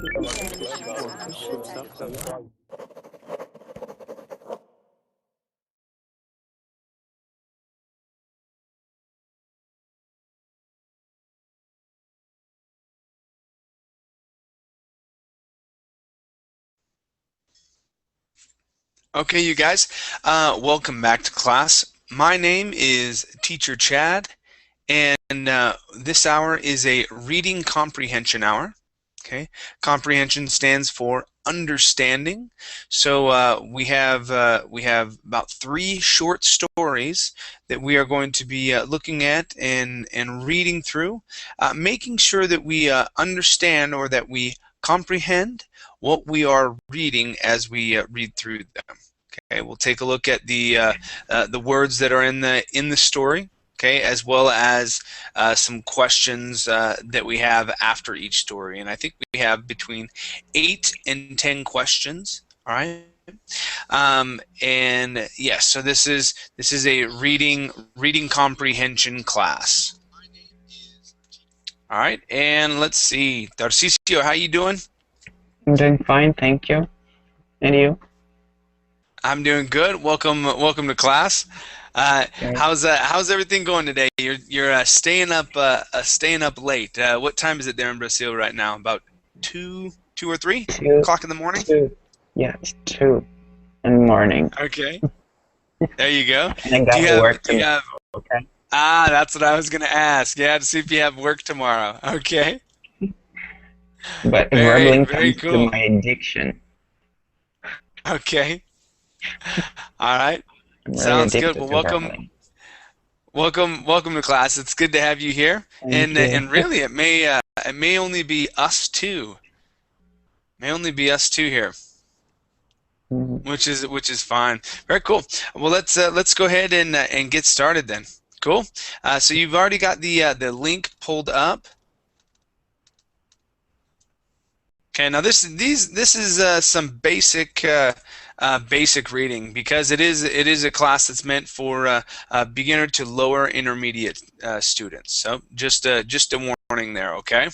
Okay, you guys, welcome back to class. My name is Teacher Chad, and this hour is a reading comprehension hour. Okay, comprehension stands for understanding. So we have about 3 short stories that we are going to be looking at and reading through, making sure that we understand or that we comprehend what we are reading as we read through them. Okay, we'll take a look at the words that are in the story. Okay, as well as some questions that we have after each story, and I think we have between 8 and 10 questions. All right, and yes, so this is a reading comprehension class. All right, and let's see, Tarcisio, how you doing? I'm doing fine, thank you. And you? I'm doing good. Welcome to class. Okay. How's everything going today? You're staying up late. What time is it there in Brazil right now? About two or 3 Two, o'clock in the morning? yeah, it's 2 in the morning. Okay, there you go. And I Do you got have work do you tomorrow, have okay? That's what I was gonna ask. Yeah, to see if you have work tomorrow. Okay, But very verbally very comes to cool. my addiction. Okay, all right, I'm really sounds good. addicted Well, to verbally. welcome to class. It's good to have you here. Thank you. And really, it may only be us two. May only be us two here, Mhm. which is fine. Very cool. Well, let's go ahead and get started then. Cool. So you've already got the link pulled up. Okay. Now this is some basic reading, because it is a class that's meant for beginner to lower intermediate students. So just a warning there. Okay.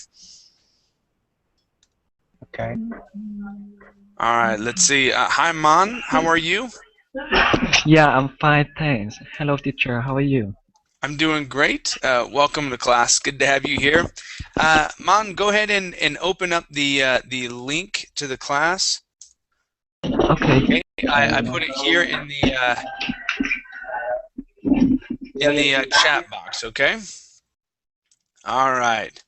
Okay. All right. Let's see. Hi, Mon. How are you? Yeah, I'm fine, thanks. Hello, teacher. How are you? I'm doing great. Welcome to class. Good to have you here. Mon, go ahead and open up the link to the class. Okay. Okay, I put it here in the chat box. Okay. All right.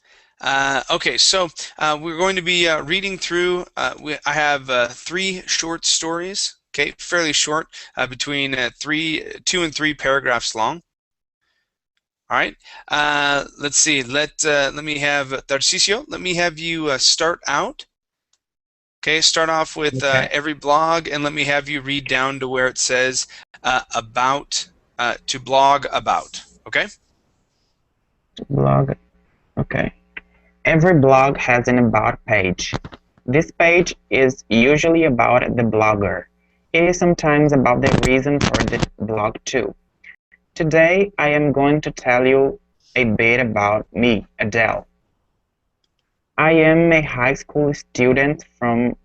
Okay, so we're going to be reading through. I have 3 short stories. Okay, fairly short, between 2 and 3 paragraphs long. All right. Let's see. Let me have Tarcisio. Let me have you start out. Okay. Start off with Okay. every blog, and let me have you read down to where it says about to blog about. Okay. Blog. Okay. Every blog has an about page. This page is usually about the blogger. It is sometimes about the reason for the blog too. Today, I am going to tell you a bit about me, Adele. I am a high school student from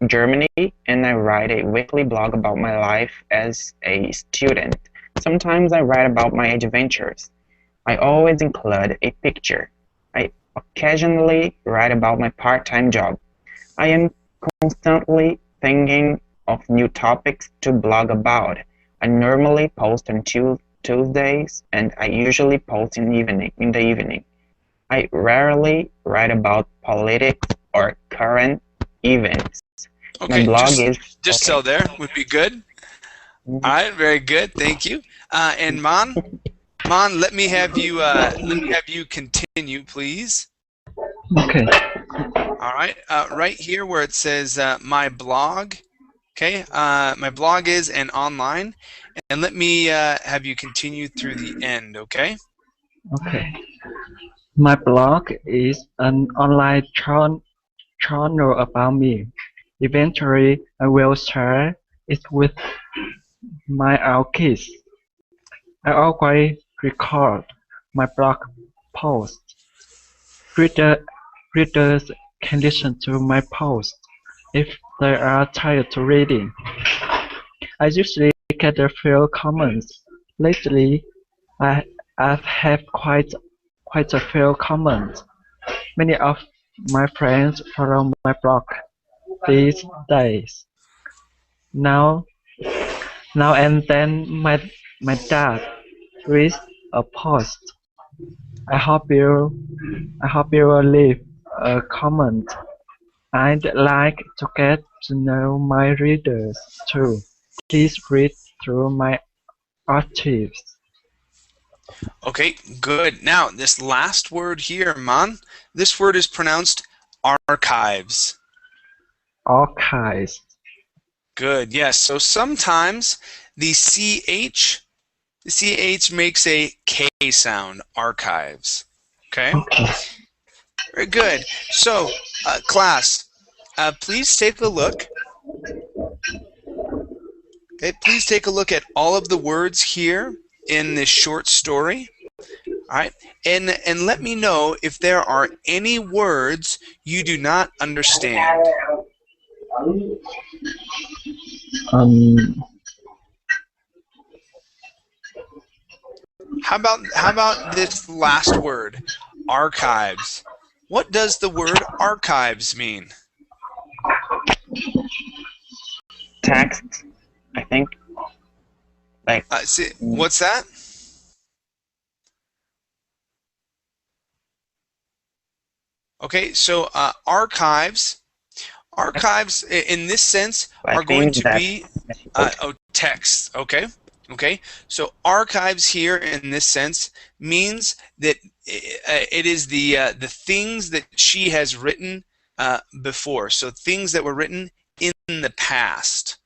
Germany, and I write a weekly blog about my life as a student. Sometimes I write about my adventures. I always include a picture. I occasionally write about my part-time job. I am constantly thinking of new topics to blog about. I normally post on Tuesdays, and I usually post in the evening. I rarely write about politics or current events. My Okay. blog Just is just okay. so there would be good. All right. Very good. Thank you. And Mon, let me have you continue, please. Okay. All right. Right here where it says my blog. Okay. My blog is an online, and let me have you continue through the end. Okay. Okay. My blog is an online journal about me. Eventually, I will share it with my our kids. I always record my blog posts. Reader, readers can listen to my posts if they are tired to reading. I usually get a few comments. Lately, I I've had quite a few comments. Many of my friends follow my blog these days. Now now and then my dad reads a post. I hope you I hope you will leave a comment. I'd like to get to know my readers too. Please read through my archives. Okay, good. Now, this last word here, Man, this word is pronounced archives. Archives. Good, yes. So sometimes the CH makes a K sound, archives. Okay? Okay. Very good. So, class, please take a look. Okay, please take a look at all of the words here in this short story. All right, and let me know if there are any words you do not understand. Um. How about this last word, archives? What does the word archives mean? Text, I think. Like, What's that? Okay, so archives in this sense I are going think to be text. Okay, so archives here in this sense means that it is the things that she has written before. So things that were written in the past.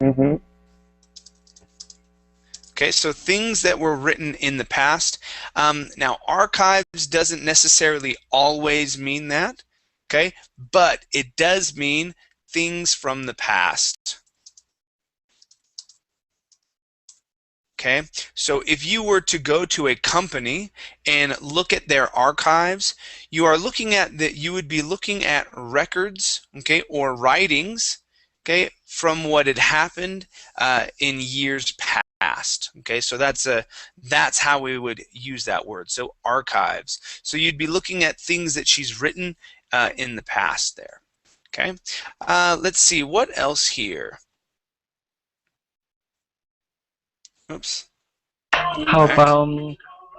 Mm-hmm. Okay, so things that were written in the past. Now, archives doesn't necessarily always mean that, okay, but it does mean things from the past. Okay, so if you were to go to a company and look at their archives, you are looking at that. You would be looking at records, okay, or writings, okay, from what had happened in years past. Okay, so that's how we would use that word. So archives. So you'd be looking at things that she's written in the past there. Okay, let's see what else here. Oops. How about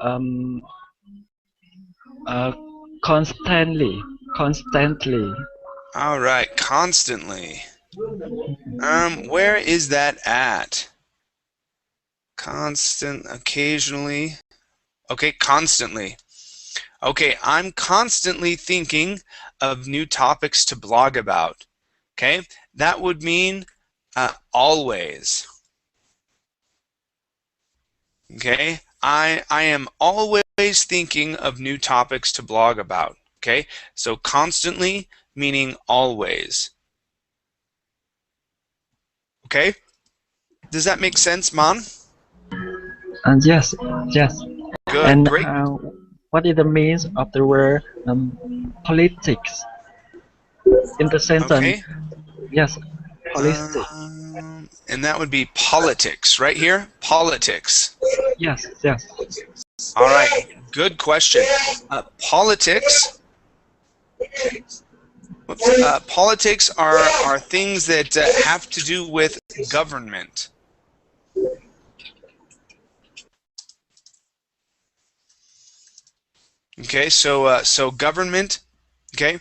um uh constantly? Constantly. All right, constantly. Where is that at? Constant, occasionally. Okay, constantly. Okay, I'm constantly thinking of new topics to blog about. Okay, that would mean always. Okay, I am always thinking of new topics to blog about. Okay, so constantly meaning always. Okay, does that make sense, Man? And yes, yes. Good, And great. what is the means of the word politics? In the sentence, Okay. yes, politics. And that would be politics, right here. Politics. Yes, yes. All right, good question. Politics. Politics are things that have to do with government. Okay, so government. Okay,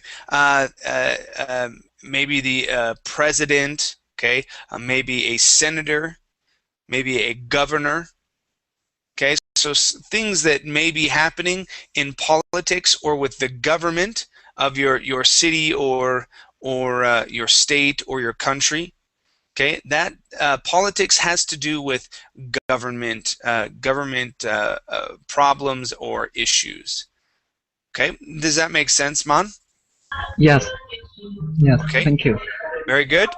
maybe the president. Okay, maybe a senator, maybe a governor. Okay, so things that may be happening in politics or with the government of your city or your state or your country. Okay, that politics has to do with government problems or issues. Okay, does that make sense, Man? Yes, yes. Okay, Thank you. very good.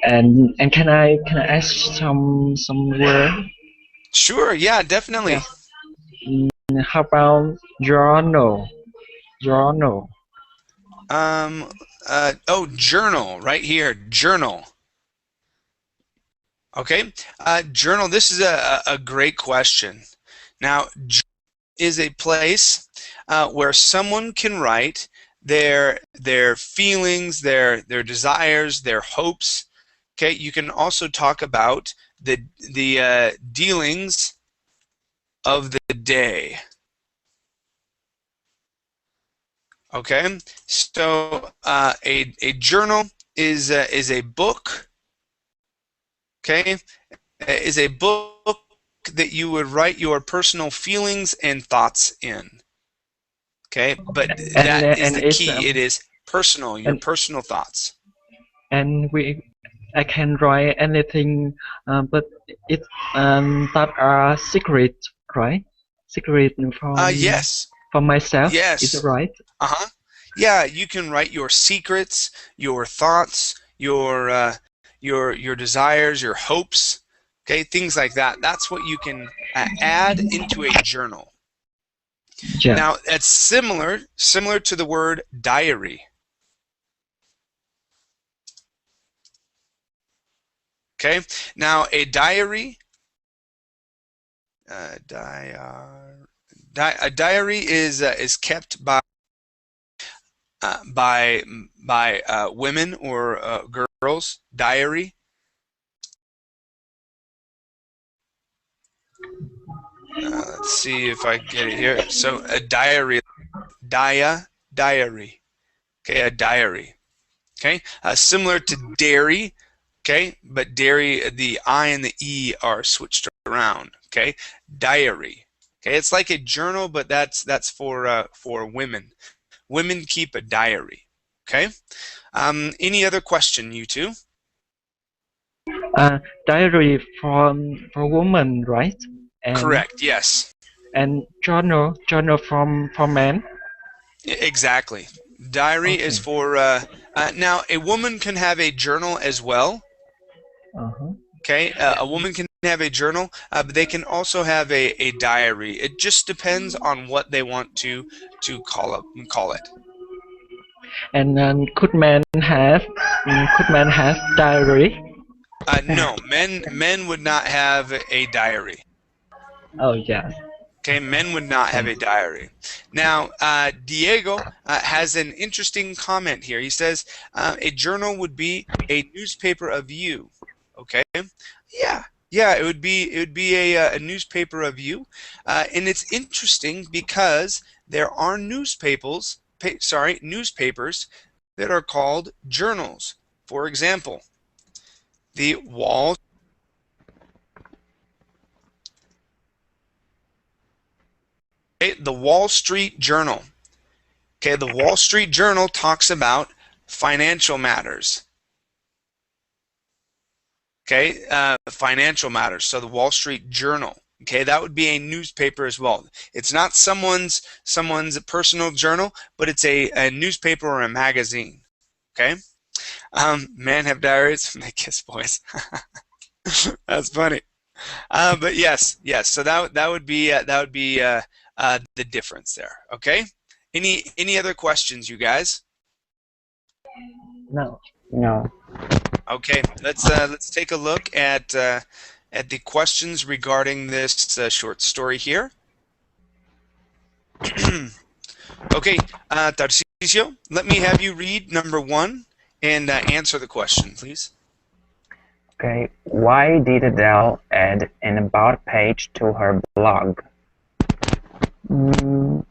And can I ask some word? Sure, yeah, definitely. Yes. how about journal? Journal. Oh, journal, right here, journal. Okay, journal, this is a great question. Now, is a place where someone can write their feelings, their desires, their hopes. Okay, you can also talk about the dealings of the day. Okay, so a journal is a book. Okay, is a book that you would write your personal feelings and thoughts in. Okay, but that is And the it's key. It is personal, your and personal thoughts. and I can write anything, but it's that are secret, right? Secret Yes, from myself. Is it yes. right? Uh-huh. Yeah, you can write your secrets, your thoughts, your desires, your hopes, okay, things like that. That's what you can add into a journal. Yeah. Now, it's similar to the word diary. Okay. Now, a diary, a diary is kept by women or girls. Diary. Let's see if I get it here. So a diary, diary. Okay, a diary. Okay, similar to dairy. Okay, but dairy, the I and the E are switched around. Okay, diary. Okay, it's like a journal, but that's for women. Women keep a diary. Okay. Any other question, you two? Diary for woman, right? And Correct. Yes. journal for men. Exactly. Diary is Okay. for now. A woman can have a journal as well. Uh-huh. Okay, a woman can have a journal, but they can also have a diary. It just depends on what they want to call it. And could men have diary? No, men would not have a diary. Oh yeah. Okay, men would not have a diary. Now, Diego has an interesting comment here. He says a journal would be a newspaper of you. Okay, yeah, it would be a newspaper of you, and it's interesting because there are newspapers that are called journals. For example, the Wall Street Journal. Okay, the Wall Street Journal talks about financial matters. Okay, financial matters. So the Wall Street Journal. Okay, that would be a newspaper as well. It's not someone's personal journal, but it's a newspaper or a magazine. Okay, men have diaries. They kiss boys. That's funny. But yes. So that would be the difference there. Okay. Any other questions, you guys? No. No. Okay, let's take a look at the questions regarding this short story here. Okay, Tarcisio, let me have you read number 1 and answer the question, please. Okay. Why did Adele add an about page to her blog? Mm,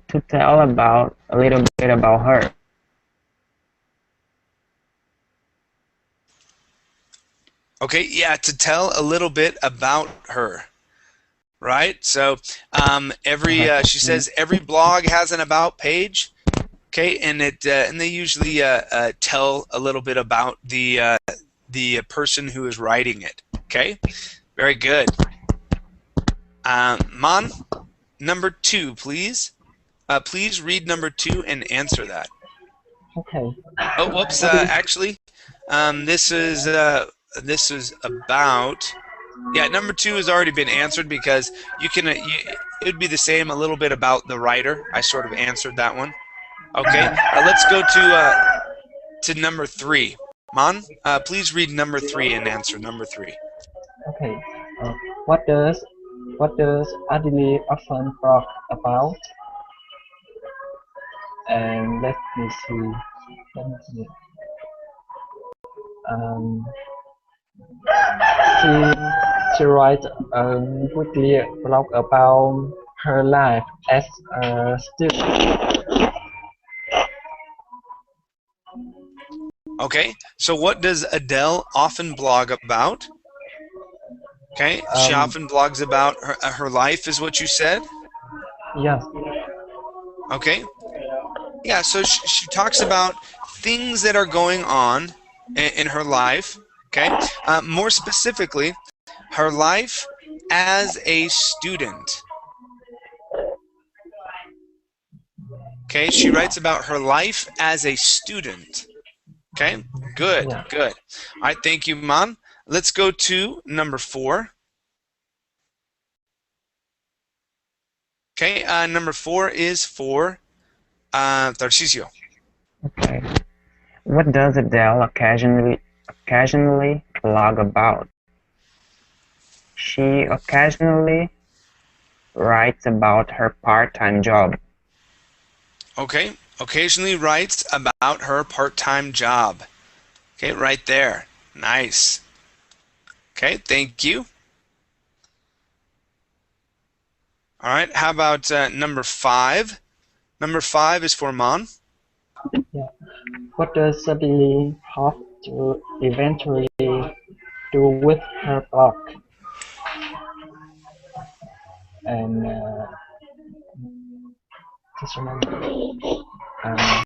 to tell about a little bit about her. Okay, yeah, to tell a little bit about her, right? So she says every blog has an about page. Okay, and they usually tell a little bit about the person who is writing it. Okay, very good. Mon, number 2, please. Please read number 2 and answer that. Okay. Oh, whoops. What is Actually, this is this is about. Yeah, number 2 has already been answered because you can. It would be the same, a little bit about the writer. I sort of answered that one. Okay, let's go to number 3. Mon, please read number 3 and answer number 3. Okay. Uh, what does Adele often talk about? And let me see. Let me see. Um, she writes a weekly blog about her life as a student. Okay, so what does Adele often blog about? Okay, she Um, often blogs about her life, is what you said. yes. Okay, yeah, so she talks about things that are going on in her life. Okay, more specifically, her life as a student. Okay, she writes about her life as a student. Okay, good, Yeah. good. All right, thank you, Mon. Let's go to number 4. Okay, number 4 is for Tarcisio. Okay. What does Adele occasionally blog about? She occasionally writes about her part-time job. Okay, occasionally writes about her part-time job. Okay, right there. Nice. Okay, thank you. All right, how about number 5? Number 5 is for Mon. Yeah. What does Adele hope to eventually do with her blog? And just remember, um,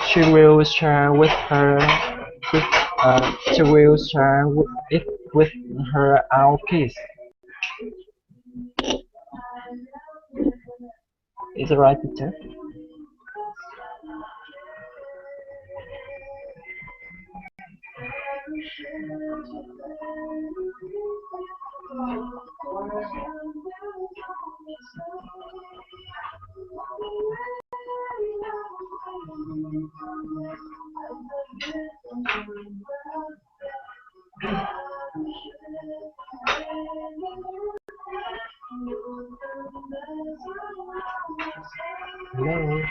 she will share with her with she will share it with her own kids. Is it right, teacher? Hello.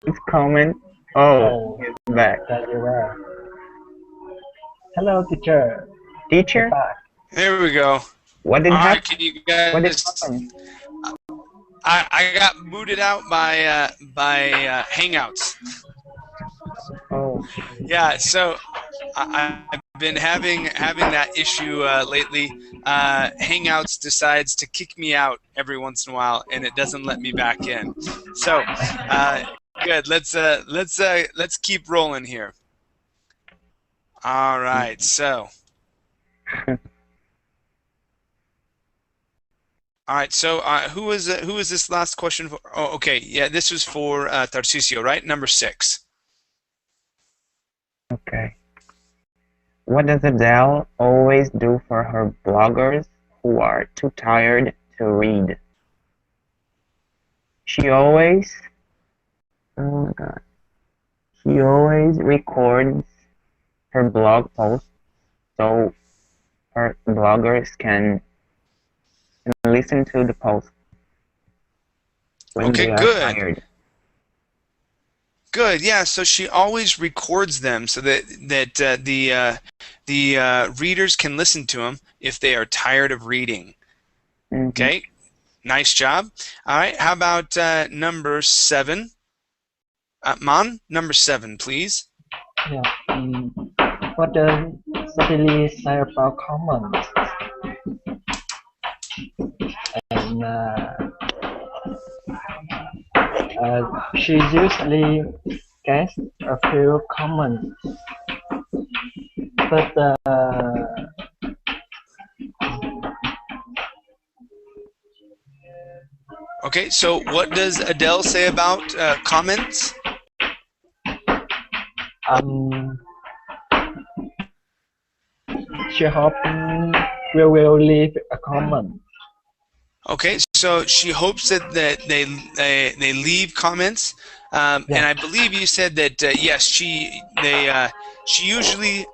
His comment. Oh, Oh, he's back. there you are. Hello, teacher. I'm Teacher, back. There we go. what did All right, happen? can you What did guys? happen? I got booted out by Hangouts. Oh, Yeah, so I've been having that issue lately. Hangouts decides to kick me out every once in a while, and it doesn't let me back in. So good. Let's keep rolling here. All right. So all right. So who is this last question for? Oh, okay. Yeah, this was for Tarcisio, right? Number 6. okay. What does Adele always do for her bloggers who are too tired to read? She always, oh my God, she always records her blog posts so her bloggers can listen to the post when Okay. they are Good. tired. Good. Yeah. So she always records them so that the readers can listen to them if they are tired of reading. Mhm. Okay. Nice job. All right. How about number 7? Man, number 7, please. Yeah. What does Sadili say about comments? And she usually gets a few comments, but Okay. So what does Adele say about comments? um, she hopes we will leave a comment. Okay. So she hopes that they leave comments. And Yeah. I believe you said that yes, she usually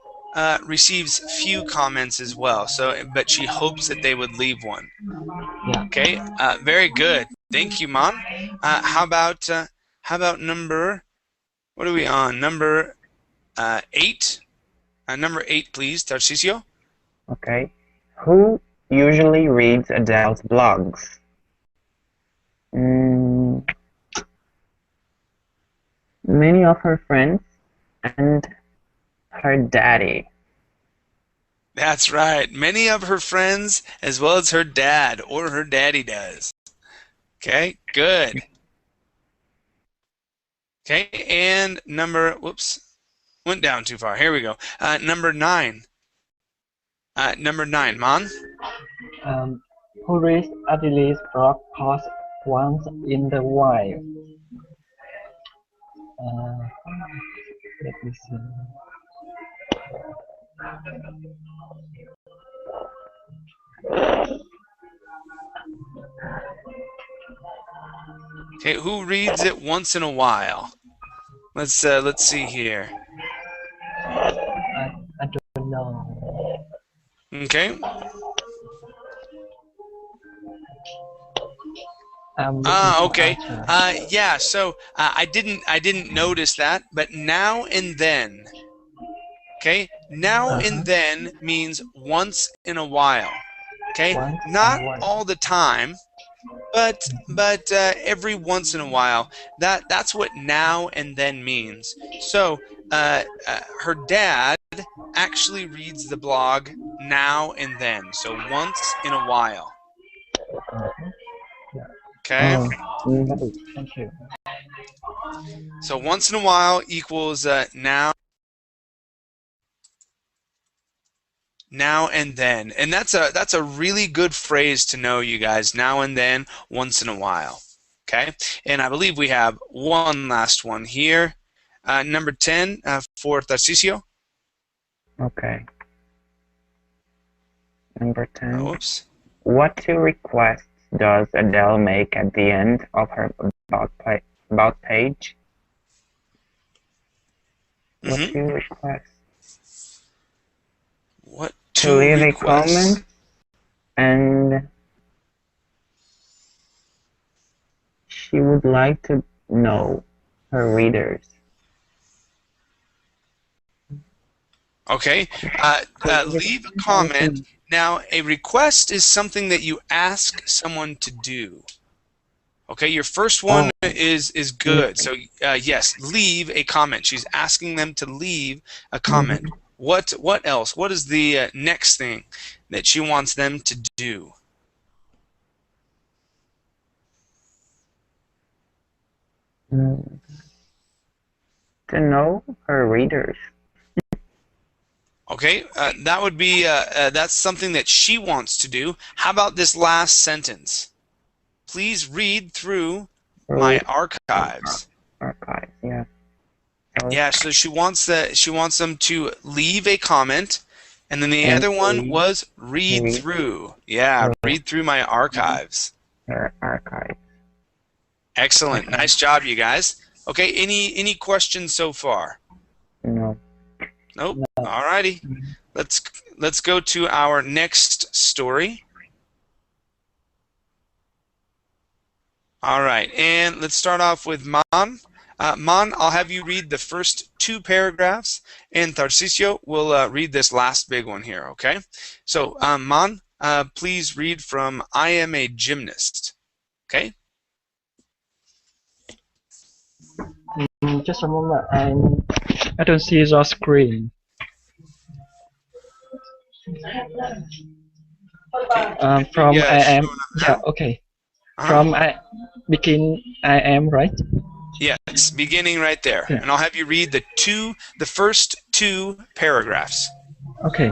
receives few comments as well. So, but she hopes that they would leave one. Yeah. Okay, very good. Thank you, Mon. How about number? What are we on? Number 8. Number 8, please, Tarcisio. Okay. Who usually reads Adele's blogs? Mm, many of her friends and her daddy. That's right. Many of her friends, as well as her dad or her daddy, does. Okay, good. Okay, and number. Whoops, went down too far. Here we go. Number 9. Number 9, Mon. Who reads Adeli's blog post once in a while? Let me see. Okay, who reads it once in a while? Let's see here. I don't know. Okay. I'm looking for Okay. answer. Yeah. So I didn't notice that, but now and then. Okay. Now and then means once in a while. Okay. Once Not in a while. all the time, but every once in a while. That's what now and then means. So her dad actually reads the blog now and then. So once in a while. Yeah. Okay. Thank you. So once in a while equals now and then, and that's a really good phrase to know, you guys. Now and then, once in a while. Okay, and I believe we have one last one here. Number 10 for Tarcisio. Okay. Number 10. Whoops. What 2 requests does Adele make at the end of her about page? What 2 requests? What To 2 leave a requests? comment and she would like to know her readers. Okay, leave a comment. Now, a request is something that you ask someone to do. Okay, your first one is good. So yes, leave a comment. She's asking them to leave a comment. What else? What is the next thing that she wants them to do? To know her readers. Okay, that would be that's something that she wants to do. How about this last sentence? Please read through my archives. Archives, yeah. Yeah, so she wants them to leave a comment, and then the other one was read through. Yeah, read through my archives. Her archives. Excellent. Okay. Nice job, you guys. Okay, any questions so far? No. Nope. Alrighty. Let's go to our next story. All right, and let's start off with Man. Man, I'll have you read the first 2 paragraphs, and Tarcisio will read this last big one here, okay? So, Man, please read from I Am a Gymnast, okay? Just a moment, I don't see your screen. From I am, yeah, okay. From begin I am, right? Yes, beginning right there. Yeah. And I'll have you read the first 2 paragraphs. Okay.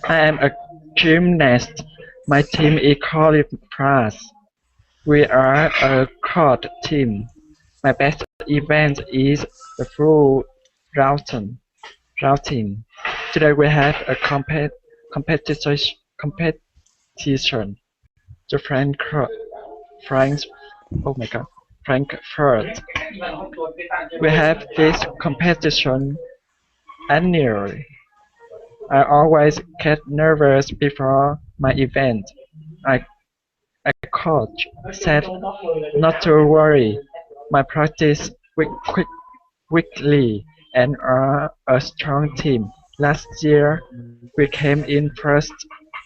I am a gymnast. My team is called Plus. We are a quad team. My best event is the full routing. Today we have a competition. The Frankfurt. We have this competition annually. I always get nervous before my event. A coach said not to worry. My practice weekly and are a strong team. Last year we came in first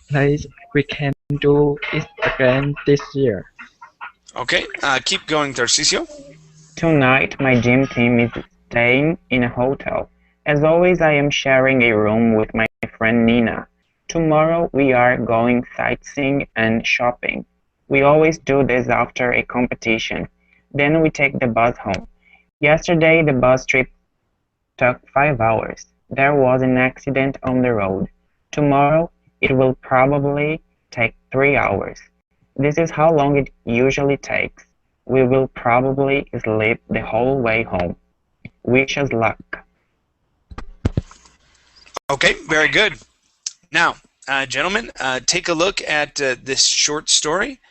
place. We can do it again this year. Okay, keep going, Tarcisio. Tonight my gym team is staying in a hotel. As always, I am sharing a room with my friend Nina. Tomorrow we are going sightseeing and shopping. We always do this after a competition. Then we take the bus home. Yesterday the bus trip took 5 hours. There was an accident on the road. Tomorrow it will probably take 3 hours. This is how long it usually takes. We will probably sleep the whole way home. Wish us luck. Okay, very good. Now, gentlemen, take a look at this short story.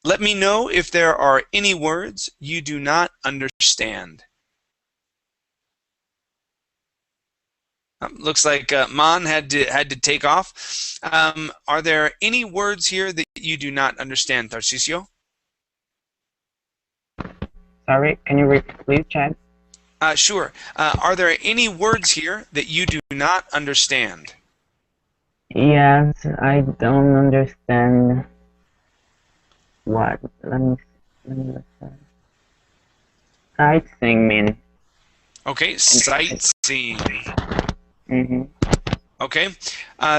Let me know if there are any words you do not understand. Looks like Man had to take off. Are there any words here that you do not understand, Tarcisio? Sorry, can you repeat, please, Chad? Sure. Are there any words here that you do not understand? Yes, I don't understand. What? Let me listen. Sightseeing mean. Okay, sightseeing. Okay,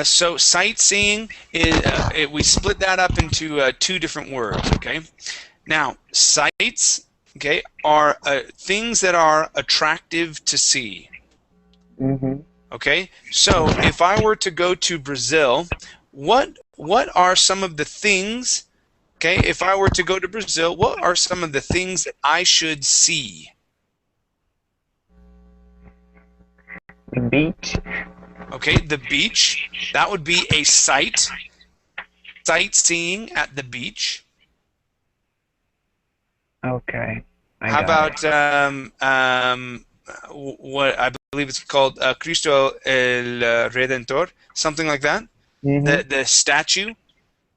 so sightseeing is we split that up into 2 different words. Okay, now sights, okay, are things that are attractive to see. Okay, so if I were to go to Brazil, what are some of the things? Okay, if I were to go to Brazil, what are some of the things that I should see? The beach. Okay, the beach. That would be a sight. Sightseeing at the beach. Okay. How about what I believe it's called Cristo el Redentor, something like that? The statue.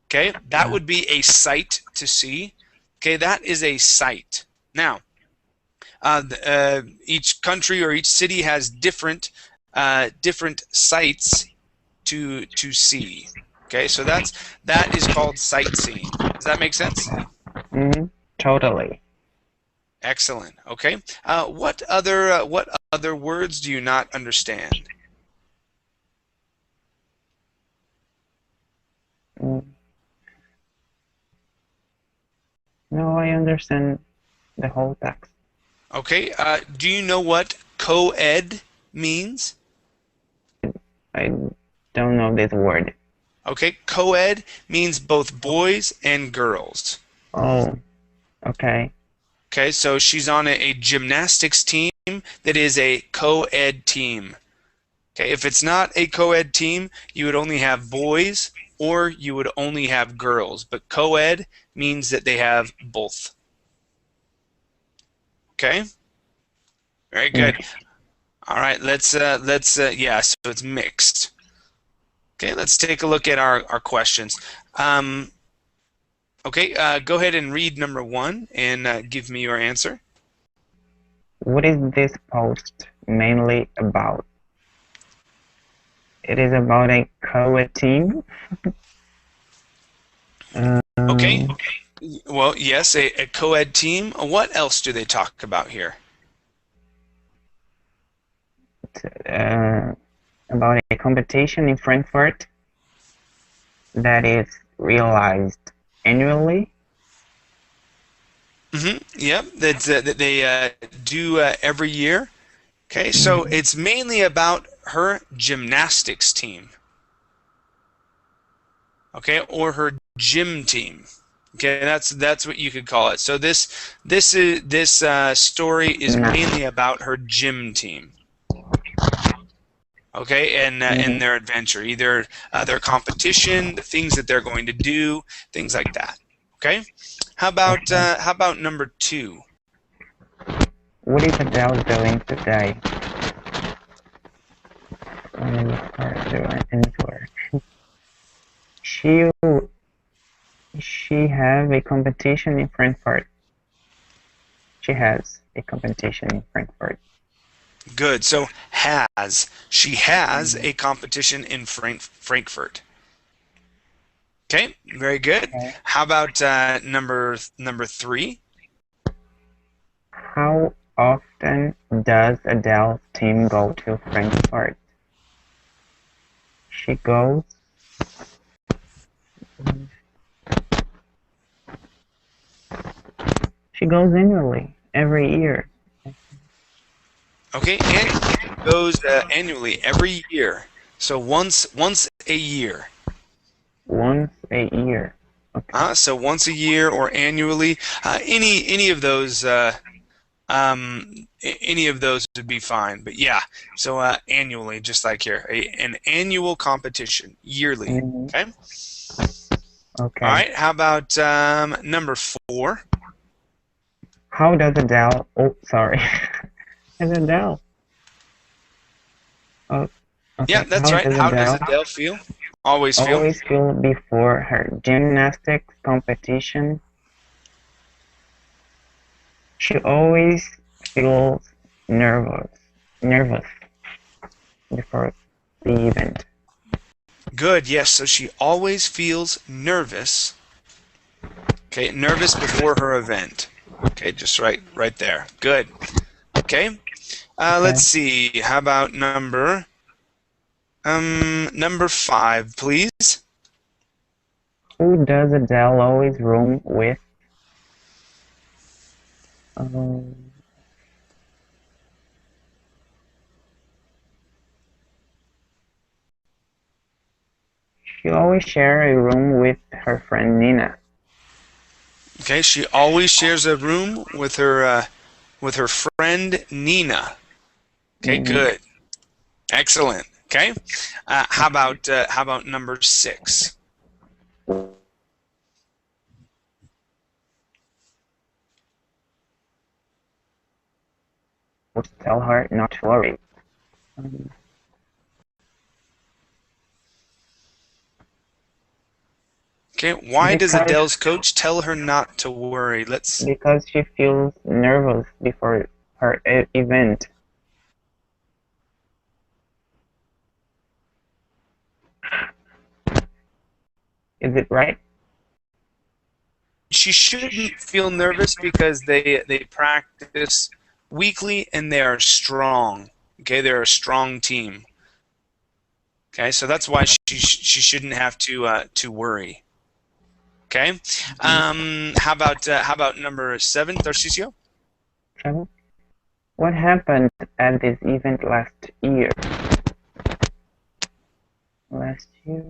Okay, that would be a sight to see. Okay, that is a sight. Now, Each country or each city has different sites to see. Okay, so that is called sightseeing. Does that make sense? Mm-hmm. Totally. Excellent. Okay. What other words do you not understand? Mm. No, I understand the whole text. Okay. Do you know what co-ed means? I don't know this word. Okay, co-ed means both boys and girls. Oh, okay. Okay, so she's on a gymnastics team that is a co-ed team. Okay, if it's not a co-ed team, you would only have boys or you would only have girls. But co-ed means that they have both. Okay, very good. All right, yeah, so it's mixed. Okay, let's take a look at our questions. Okay, go ahead and read number 1 and give me your answer. What is this post mainly about? It is about a co-ed team. Okay. Well, yes, a co-ed team. What else do they talk about here? About a competition in Frankfurt that is realized annually. Yep, that they do every year. Okay, so it's mainly about her gymnastics team. Okay, or her gym team. Okay, that's what you could call it. So this story is mainly about her gym team. Okay, and their adventure, either their competition, the things that they're going to do, things like that. Okay, how about number 2? What is Adele doing today? She have a competition in Frankfurt. She has a competition in Frankfurt. Good. So she has a competition in Frankfurt. Okay, very good. Okay. How about number 3? How often does Adele's team go to Frankfurt? She goes annually, every year. Okay, and it goes annually, every year. So once a year. Once a year. Okay. So once a year or annually, any of those would be fine. But yeah, so annually, just like here, an annual competition, yearly. Okay. Okay. All right. How about number 4? How does Adele? Oh, sorry. Is Adele? Oh, okay. Yeah, that's right. How does Adele feel? Always feel before her gymnastics competition. She always feels nervous before the event. Good. Yes. So she always feels nervous. Okay, nervous before her event. Okay, just right there. Good. Okay. Let's see. How about number 5, please? Who does Adele always room with? She always shares a room with her friend Nina. Okay, she always shares a room with her friend Nina. Okay, good, excellent. Okay, how about number 6? Tell her not to worry. Okay, why does Adele's coach tell her not to worry? Because she feels nervous before her event. Is it right? She shouldn't feel nervous because they practice weekly and they are strong. Okay, they're a strong team. Okay, so that's why she shouldn't have to worry. Okay, how about number 7, Tarcisio? What happened at this event last year? Last year?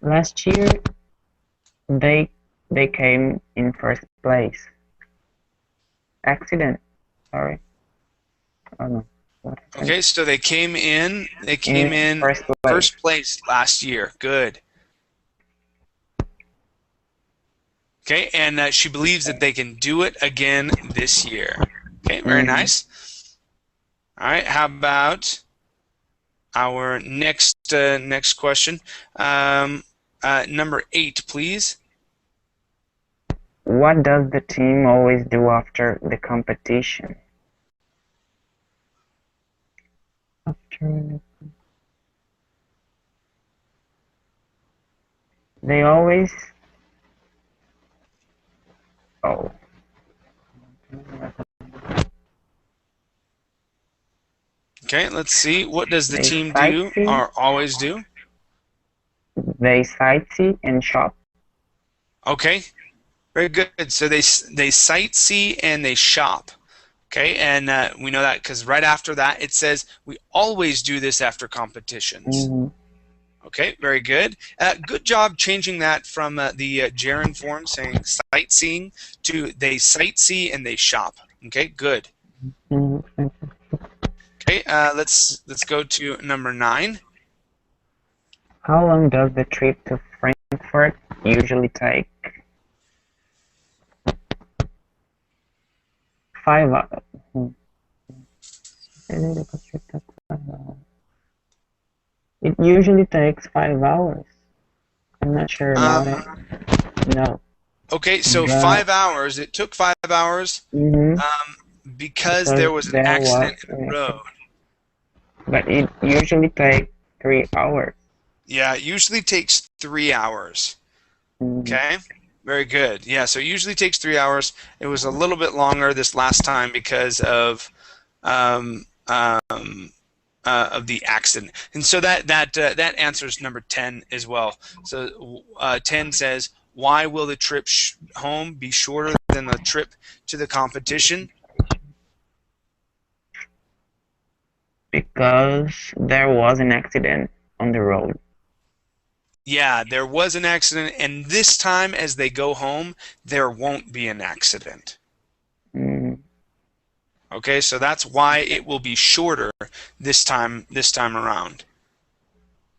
Last year, they came in first place. Accident. Sorry. Oh no. What happened? Okay, so they came in first place last year. Good. Okay, and she believes that they can do it again this year. Okay, very nice. All right, how about our next question? Number 8, please. What does the team always do after the competition? They always... Oh. Okay, let's see. What does the team do or always do? They sightsee and shop. Okay, very good. So they sightsee and they shop. Okay, and we know that because right after that it says we always do this after competitions. Okay, very good. Good job changing that from the gerund form saying sightseeing to they sightsee and they shop. Okay, good. Okay, let's go to number 9. How long does the trip to Frankfurt usually take? 5 hours. It usually takes 5 hours. I'm not sure about it. No. Okay, so 5 hours. It took 5 hours because there was an accident in the road. But it usually takes 3 hours. Yeah, it usually takes 3 hours. Okay, very good. Yeah, so it usually takes 3 hours. It was a little bit longer this last time because of the accident, and so that answers number 10 as well. So 10 says, why will the trip home be shorter than the trip to the competition? Because there was an accident on the road. Yeah, there was an accident, and this time as they go home, there won't be an accident. Okay, so that's why it will be shorter this time around.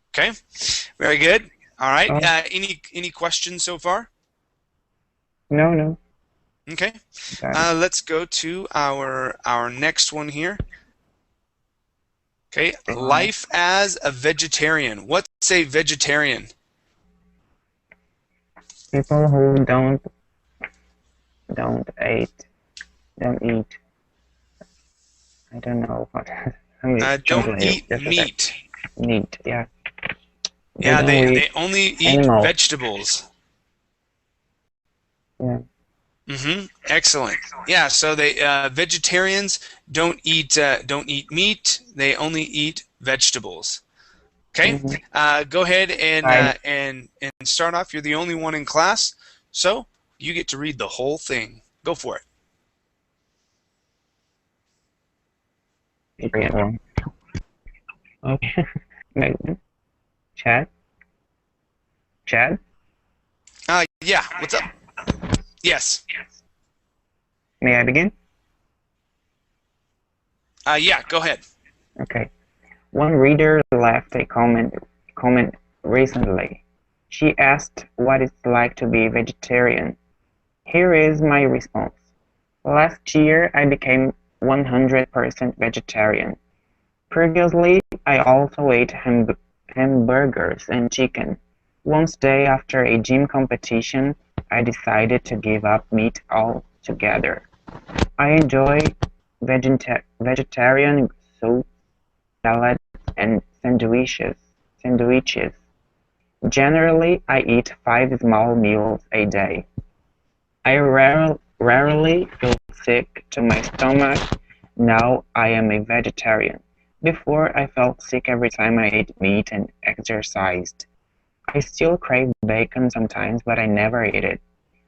Okay, very good. All right. Any questions so far? No. Okay. Let's go to our next one here. Okay, life as a vegetarian. What's a vegetarian? People who don't eat. I don't know what. Don't eat meat. Meat, yeah. Yeah, they only eat vegetables. Yeah. Excellent. Yeah, so they vegetarians don't eat meat. They only eat vegetables. Okay. Go ahead and start off. You're the only one in class, so you get to read the whole thing. Go for it. Okay. Chad? Yeah. What's up? Yes. May I begin? Yeah. Go ahead. Okay. One reader left a comment recently. She asked what it's like to be vegetarian. Here is my response. Last year, I became 100% vegetarian. Previously, I also ate hamburgers and chicken. One day after a gym competition, I decided to give up meat altogether. I enjoy vegetarian soup, salads, and sandwiches. Generally, I eat 5 small meals a day. I rarely feel sick to my stomach. Now I am a vegetarian. Before, I felt sick every time I ate meat and exercised. I still crave bacon sometimes, but I never eat it.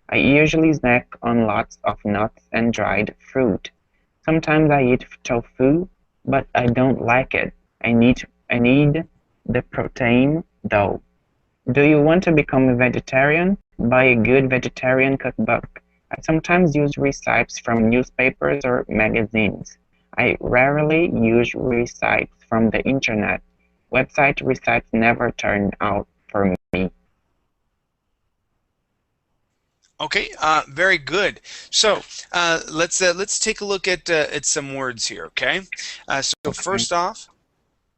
I usually snack on lots of nuts and dried fruit. Sometimes I eat tofu, but I don't like it. I need the protein though. Do you want to become a vegetarian? Buy a good vegetarian cookbook. I sometimes use recipes from newspapers or magazines. I rarely use recipes from the internet. Website recipes never turn out for me. Okay, very good. So let's take a look at some words here. Okay, so Okay. first off,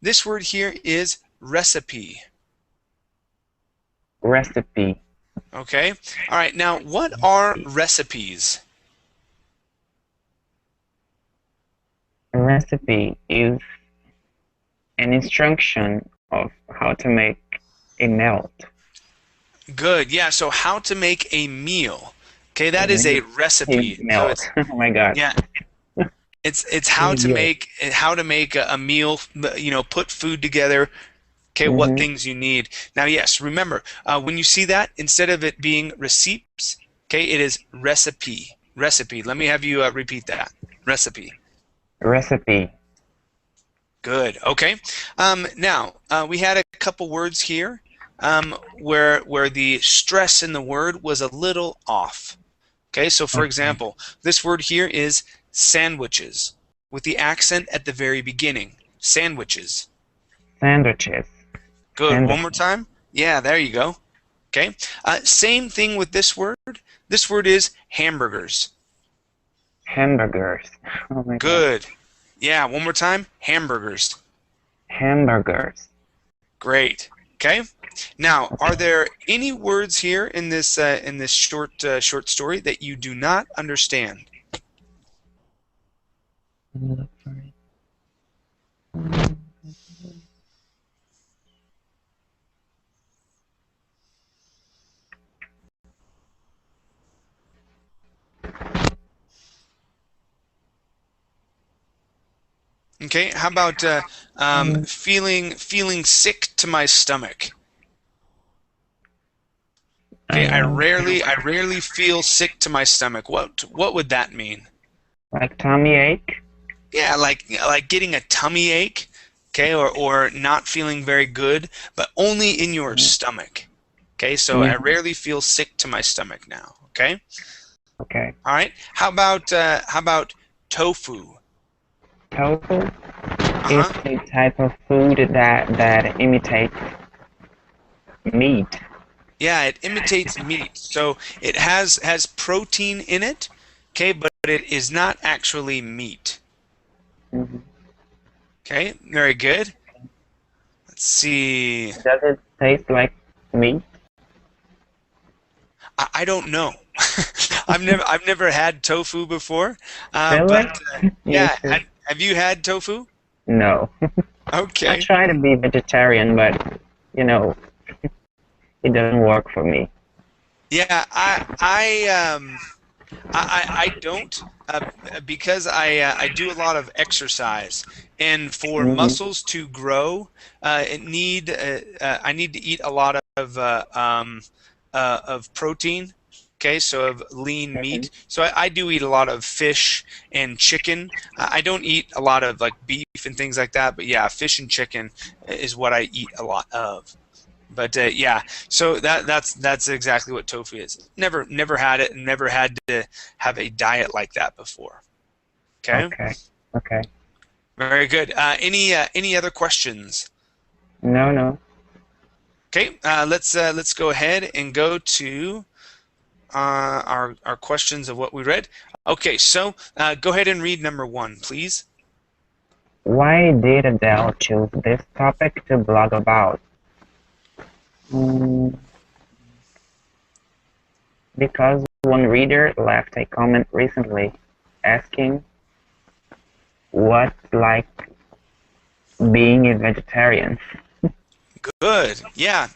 this word here is recipe. Recipe. Okay, all right. Now, what are recipes? A recipe is an instruction of how to make a melt. Good. Yeah. So how to make a meal. Okay, that is a A recipe. So melt. it's Oh my God. yeah, it's Yeah. how to make a meal. You know, put food together. Okay, what Mm-hmm. things you need. Now, yes, remember, when you see that, instead of it being receipts, okay, it is recipe. Recipe. Let me have you repeat that. Recipe. Recipe. Good. Okay. Now, we had a couple words here where the stress in the word was a little off. Okay, so for Okay. example, this word here is sandwiches with the accent at the very beginning. Sandwiches. Sandwiches. Good. One more Sandwiches. time. Yeah, there you go. Okay. Same thing with this word. This word is hamburgers. Hamburgers. Oh my God. Good. Yeah, one more time. Hamburgers. Hamburgers. Great. Okay. Now, are Okay. there any words here in this short story that you do not understand? Look for it. Okay. How about feeling sick to my stomach? Okay. Um, I rarely feel sick to my stomach. What would that mean? like tummy ache. Yeah, like getting a tummy ache, okay, or not feeling very good, but only in your Mhm. stomach. Okay, so I Yeah. rarely feel sick to my stomach now. Okay, Okay. all right. How about tofu? Tofu is Uh-huh. a type of food that imitates meat. Yeah, it imitates meat, so it has protein in it. Okay, but it is not actually meat. Mhm. Okay, very good. Let's see. Does it taste like meat? I don't know. I've never had tofu before, Really? but Me yeah, too. have you had tofu? No. I Okay. try to be vegetarian, but you know, it doesn't work for me. Yeah, I don't because I do a lot of exercise, and for Hmm. muscles to grow, I need to eat a lot of protein. Okay, so of lean Hmm. meat. So I do eat a lot of fish and chicken. I don't eat a lot of like beef and things like that, but yeah, fish and chicken is what I eat a lot of. But yeah, so that's exactly what tofu is. Never had it, and never had to have a diet like that before. Okay, Okay. Okay. very good. Any other questions? No, no. Okay, let's go ahead and go to our questions of what we read. Okay, so go ahead and read number one, please. Why did Adele choose this topic to blog about? Because one reader left a comment recently asking what's like being a vegetarian. Good. Yeah.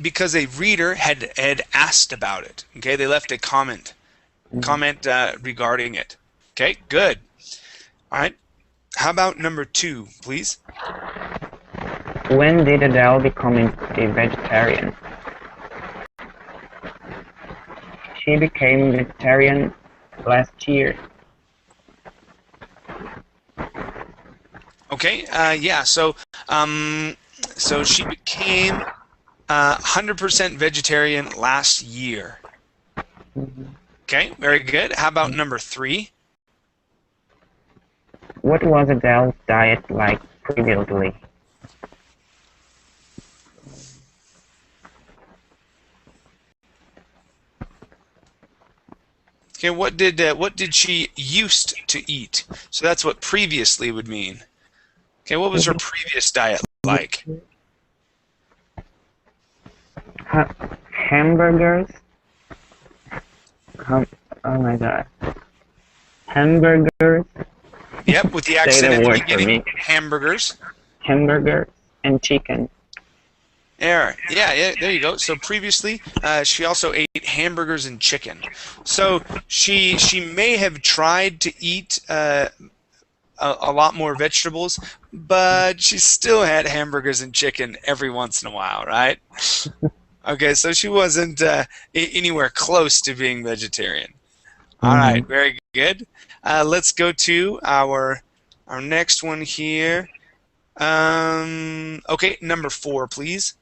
Because a reader had asked about it. Okay, they left a comment regarding it. Okay, good. All right. How about number 2, please? When did Adele become a vegetarian? She became vegetarian last year. Okay. Yeah. So she became 100% vegetarian last year. Okay. Very good. How about number 3? What was Adele's diet like previously? Okay. What did she used to eat? So that's what previously would mean. Okay. What was her previous diet like? Hamburgers? Oh my god. Hamburgers? Yep, with the Say accent the at the word for beginning. me. Hamburgers. Hamburgers and chicken. Yeah, there you go. So previously, she also ate hamburgers and chicken. So she may have tried to eat a lot more vegetables, but she still had hamburgers and chicken every once in a while, right? Okay, so she wasn't anywhere close to being vegetarian. All right, very good. Let's go to our next one here. Okay, number 4, please.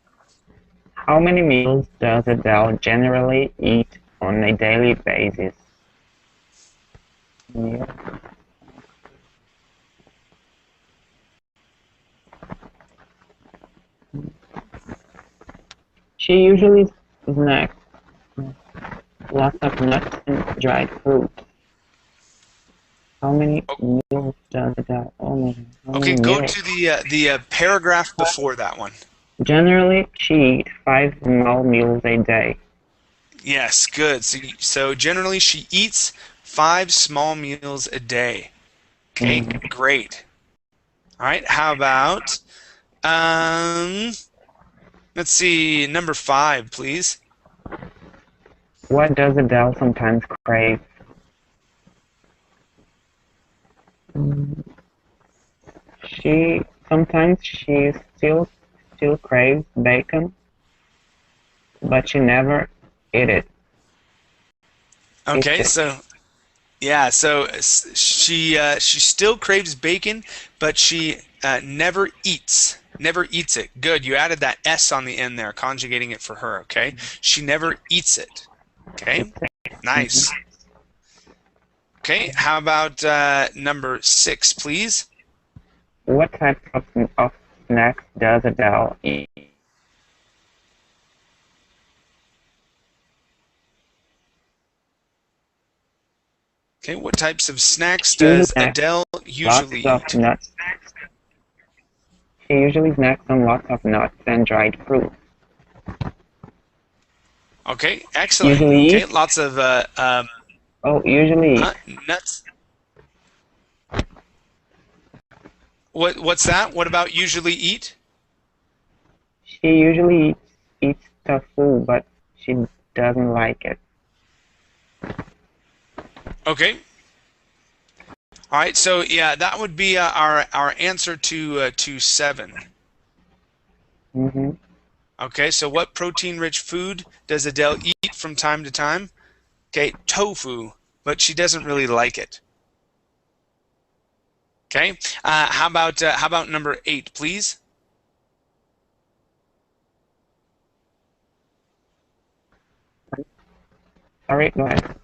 How many meals does Adele generally eat on a daily basis? Yeah. She usually snacks lots of nuts and dried fruit. How many meals does Adele? Oh my god. How Okay, many go meals? to the paragraph before that one. Generally, she eats 5 small meals a day. Yes, good. So generally she eats 5 small meals a day. Okay, great. All right, how about let's see, number 5, please. What does Adele sometimes crave? She still craves bacon, but she never eat it. Okay, Eats it. so yeah, so she still craves bacon, but she never eats it. Good, you added that S on the end there, conjugating it for her. Okay, she never eats it. Okay, nice. Okay, how about number 6, please? What type of snacks does Adele eat? Okay, what types of snacks She usually does snacks Adele lots usually of eat? nuts. She usually snacks on lots of nuts and dried fruit. Okay, excellent. Usually Okay, eat. lots of Usually eat. nuts. What's that? What about usually eat? She usually eats tofu, but she doesn't like it. Okay. All right. So yeah, that would be our answer to 7. Okay. So what protein-rich food does Adele eat from time to time? Okay, tofu, but she doesn't really like it. Okay. How about number 8, please? Sorry, go ahead.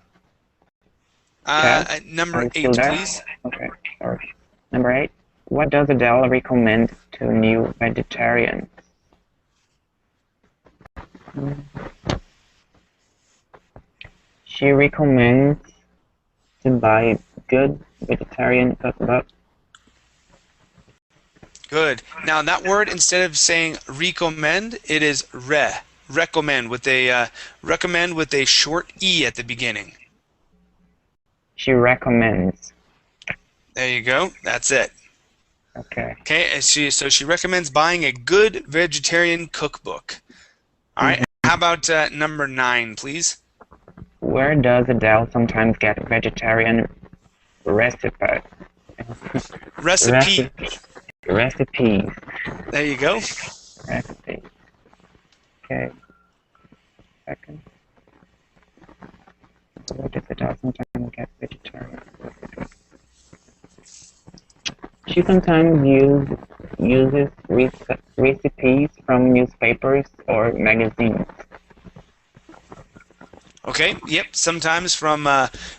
Chad, are Number you still 8, there? please. Okay, sorry. Number 8. What does Adele recommend to new vegetarians? She recommends to buy good vegetarian cookbook. Good. Now that word, instead of saying recommend, it is recommend with a short E at the beginning? She recommends. There you go. That's it. Okay. Okay, so she recommends buying a good vegetarian cookbook. All right. How about number 9, please? Where does Adele sometimes get vegetarian recipes? Recipe. Recipes. There you go. Recipes. Okay. Second. Where does Adele sometimes get vegetarian recipes? She sometimes uses recipes from newspapers or magazines. Okay, yep, sometimes from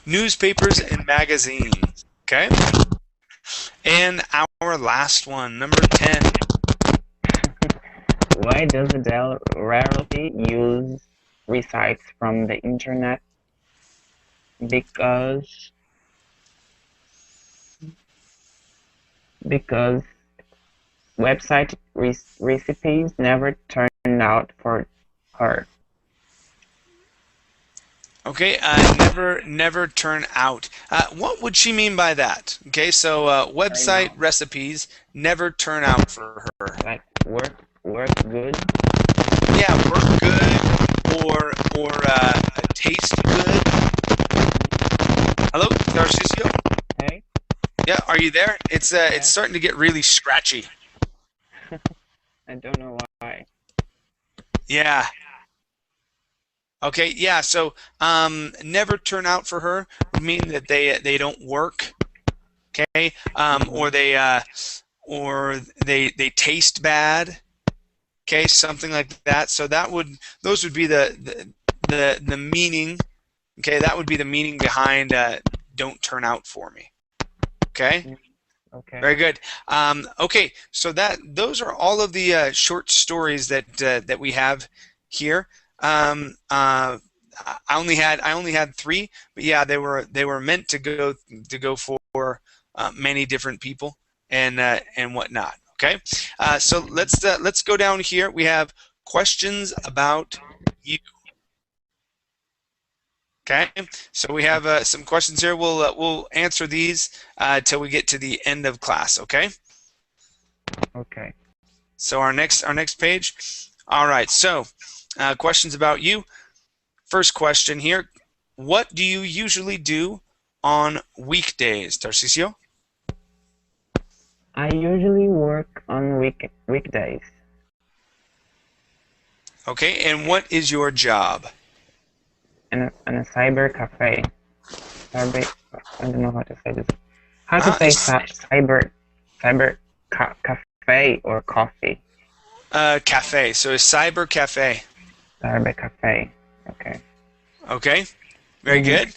newspapers and magazines. Okay? And our last one, number 10. Why does Adele rarely use receipts from the internet? Because website recipes never turn out for her. Okay, never turn out. What would she mean by that? Okay, so website recipes never turn out for her. Like work good. Yeah, work good or taste good. Hello, Narcisio? Hey, Yeah, are you there? It's starting to get really scratchy. I don't know why. Yeah. Okay, yeah, so never turn out for her would mean that they don't work, okay? Or they taste bad, okay? Something like that. So those would be the meaning, okay? That would be the meaning behind don't turn out for me. Okay? Okay. Very good. Okay, so those are all of the short stories that we have here. I only had 3, but yeah, they were meant to go for many different people and whatnot. Okay, so let's go down here. We have questions about you. Okay, so we have some questions here. We'll answer these till we get to the end of class. Okay. Okay. So our next page. All right. So questions about you. First question here. What do you usually do on weekdays, Tarcisio? I usually work on weekdays. Okay, and what is your job? In a cyber cafe. I don't know how to say this. How to say cyber cafe or coffee? Cafe. So a cyber cafe. Cyber cafe. Okay. Okay. Very good.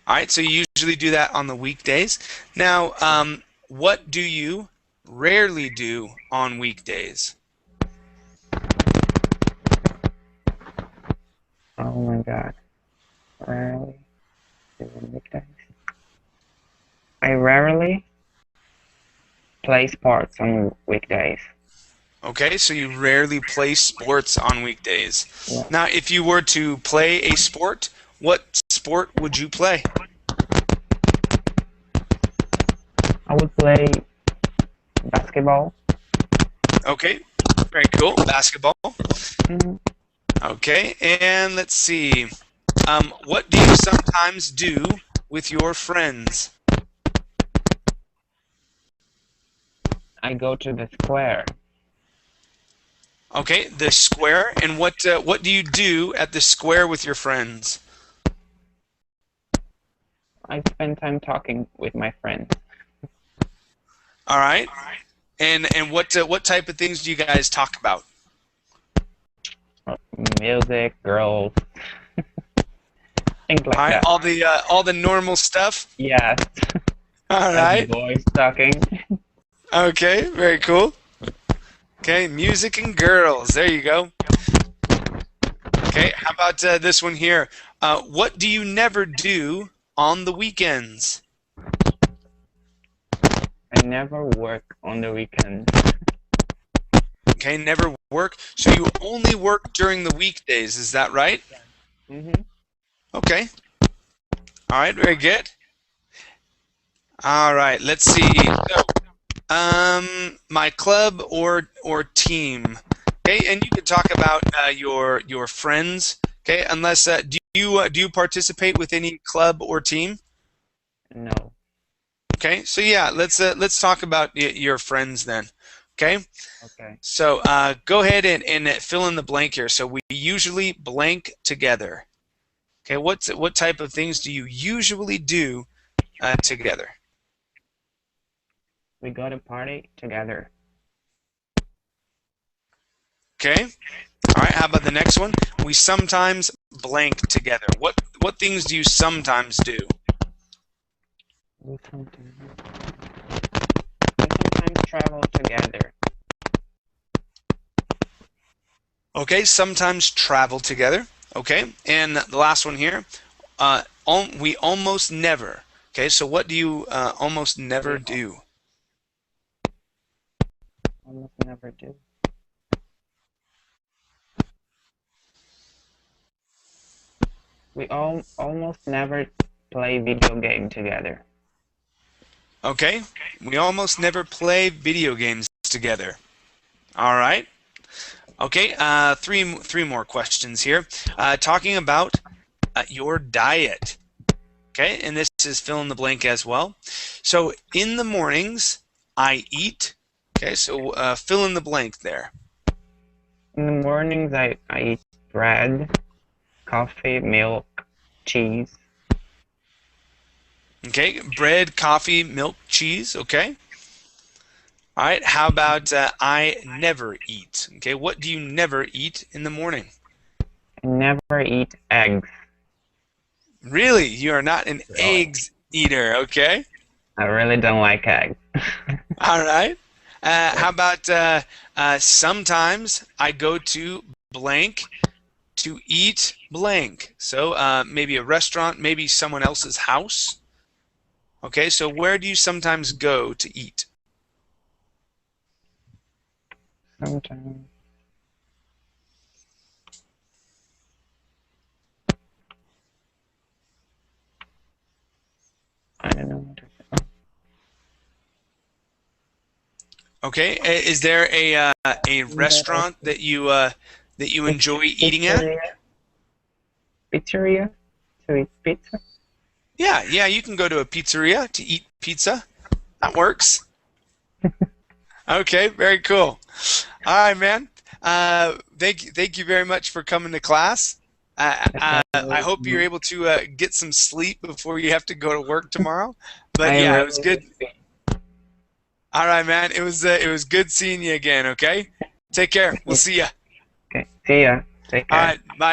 All right. So you usually do that on the weekdays. Now, what do you rarely do on weekdays? Oh my God. Rarely do weekdays. I rarely play sports on weekdays. Okay, so you rarely play sports on weekdays. Yeah. Now, if you were to play a sport, what sport would you play? I would play basketball. Okay, very cool. Basketball. Mm-hmm. Okay, and let's see. What do you sometimes do with your friends? I go to the square. Okay, the square. And what do you do at the square with your friends? I spend time talking with my friends. All right. And what type of things do you guys talk about? Music, girls, things like All right, that. all the normal stuff. Yes. All right. Boys talking. Okay, very cool. Okay, music and girls. There you go. Okay, how about this one here? What do you never do on the weekends? I never work on the weekends. Okay, never work. So you only work during the weekdays, is that right? Mm-hmm. Okay. All right, very good. All right, let's see. So, my club or team. Okay, and you can talk about your friends. Okay, unless do you participate with any club or team? No. Okay, so yeah, let's talk about your friends then. Okay, Okay. so go ahead and fill in the blank here. So we usually blank together. Okay, what type of things do you usually do together? We go to party together. Okay. All right. How about the next one? We sometimes blank together. What things do you sometimes do? We sometimes travel together. Okay. Sometimes travel together. Okay. And the last one here. We almost never. Okay. So what do you almost never We do? almost never do. We almost never play video game together. Okay. We almost never play video games together. All right. Okay. Three more questions here. Talking about your diet. Okay, and this is fill in the blank as well. So in the mornings, I eat. Okay, so fill in the blank there. In the mornings, I eat bread, coffee, milk, cheese. Okay, bread, coffee, milk, cheese. Okay. All right, how about I never eat? Okay, what do you never eat in the morning? I never eat eggs. Really, you are not an Really. eggs eater. Okay. I really don't like eggs. All right. How about sometimes I go to blank to eat blank. So maybe a restaurant, maybe someone else's house. Okay, so where do you sometimes go to eat? Sometimes. I don't know what to say. Okay, is there a restaurant that you enjoy eating at? Pizzeria. Pizzeria to eat pizza. Yeah, you can go to a pizzeria to eat pizza. That works. Okay, very cool. All right, man. Thank you very much for coming to class. I hope you're able to get some sleep before you have to go to work tomorrow. I But am yeah, it was really good. All right, man. It was good seeing you again. Okay, take care. We'll see ya. okay. See ya. Take All care. right, bye.